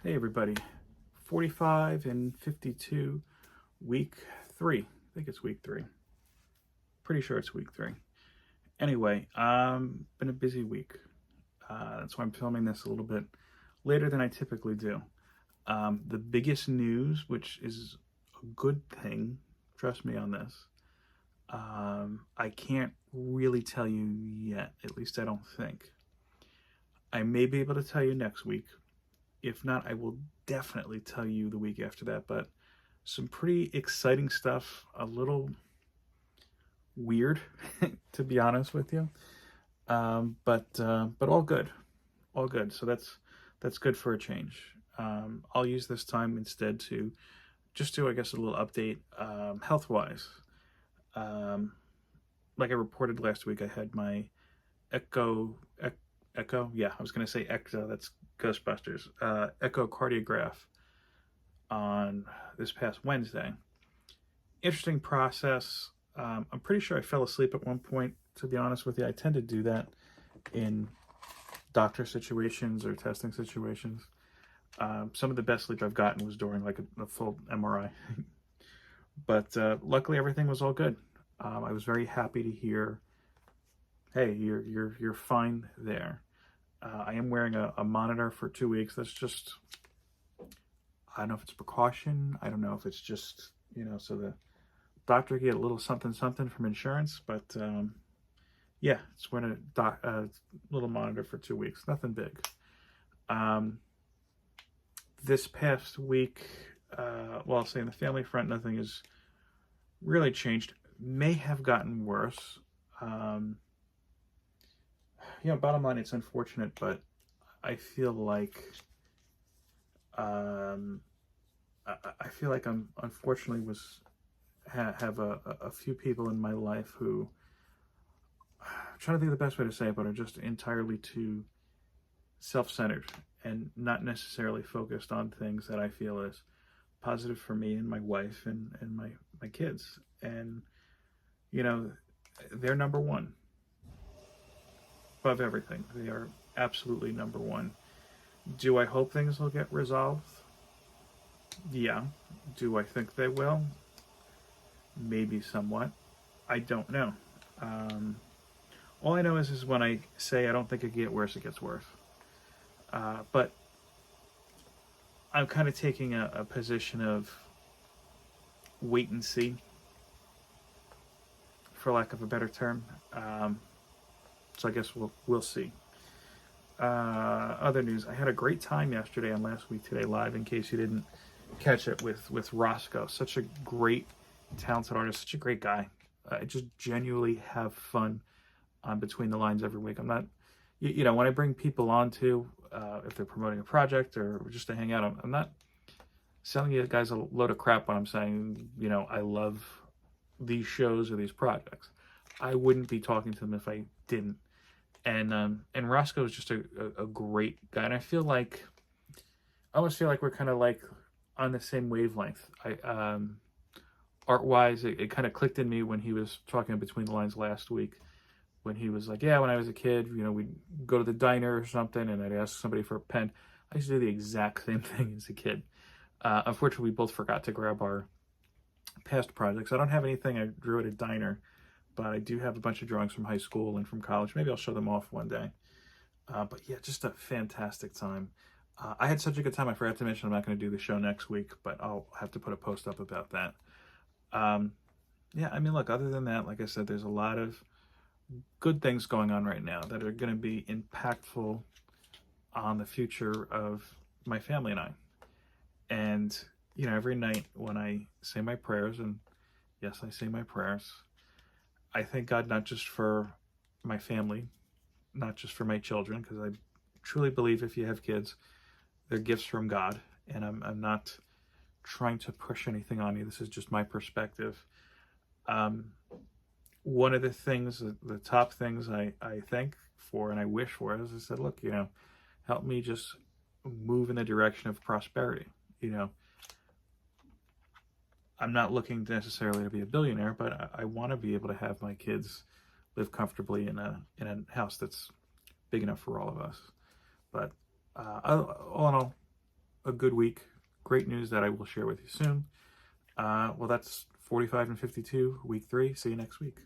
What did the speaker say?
Hey everybody, 45 and 52, week 3. I think it's week 3. Pretty sure it's week 3. Anyway, been a busy week. That's why I'm filming this a little bit later than I typically do. The biggest news, which is a good thing, trust me on this, I can't really tell you yet, at least I don't think. I may be able to tell you next week. If not, I will definitely tell you the week after that. But some pretty exciting stuff, a little weird, to be honest with you. But all good, all good. So that's good for a change. I'll use this time instead to just do, I guess, a little update health wise. Um, like I reported last week, I had my echo, echo. Yeah, I was gonna say ecto. That's Ghostbusters. Echocardiograph on this past Wednesday. Interesting process. I'm pretty sure I fell asleep at one point, to be honest with you. I tend to do that in doctor situations or testing situations. Some of the best sleep I've gotten was during like a full MRI. But luckily everything was all good. I was very happy to hear, hey, you're fine there. I am wearing a monitor for 2 weeks. That's just, I don't know if it's precaution. I don't know if it's just, so the doctor get a little something something from insurance. But yeah, it's wearing a little monitor for 2 weeks. Nothing big. This past week, well, I'll say in the family front, nothing has really changed. May have gotten worse. Bottom line, it's unfortunate, but I feel like I feel like I'm unfortunately have a few people in my life who, I'm trying to think of the best way to say it, but are just entirely too self-centered and not necessarily focused on things that I feel is positive for me and my wife and my kids. And they're number one above everything. They are absolutely number one. Do I hope things will get resolved? Yeah. Do I think they will? Maybe somewhat. I don't know. All I know is when I say I don't think it can get worse, it gets worse. But I'm kind of taking a position of wait and see, for lack of a better term. So I guess we'll see. Other news: I had a great time yesterday on Last Week Today Live. In case you didn't catch it, with Roscoe, such a great, talented artist, such a great guy. I just genuinely have fun on Between the Lines every week. I'm not, when I bring people on to, if they're promoting a project or just to hang out, I'm not selling you guys a load of crap when I'm saying, I love these shows or these projects. I wouldn't be talking to them if I didn't. And Roscoe is just a great guy, and I almost feel like we're kind of like on the same wavelength. Art wise, it kind of clicked in me when he was talking Between the Lines last week, when he was like, yeah, when I was a kid, we'd go to the diner or something, and I'd ask somebody for a pen. I used to do the exact same thing as a kid. Unfortunately, we both forgot to grab our past projects. I don't have anything I drew at a diner, but I do have a bunch of drawings from high school and from college. Maybe I'll show them off one day. But yeah, just a fantastic time. I had such a good time. I forgot to mention I'm not going to do the show next week, but I'll have to put a post up about that. Yeah, I mean, look, other than that, like I said, there's a lot of good things going on right now that are going to be impactful on the future of my family and I. And, every night when I say my prayers, and yes, I say my prayers, I thank God not just for my family, not just for my children, because I truly believe if you have kids, they're gifts from God. And I'm not trying to push anything on you. This is just my perspective. One of the things, the top things I thank for and I wish for is I said, look, help me just move in the direction of prosperity. I'm not looking necessarily to be a billionaire, but I want to be able to have my kids live comfortably in a house that's big enough for all of us. But all in all, a good week. Great news that I will share with you soon. Well, that's 45 and 52, week 3. See you next week.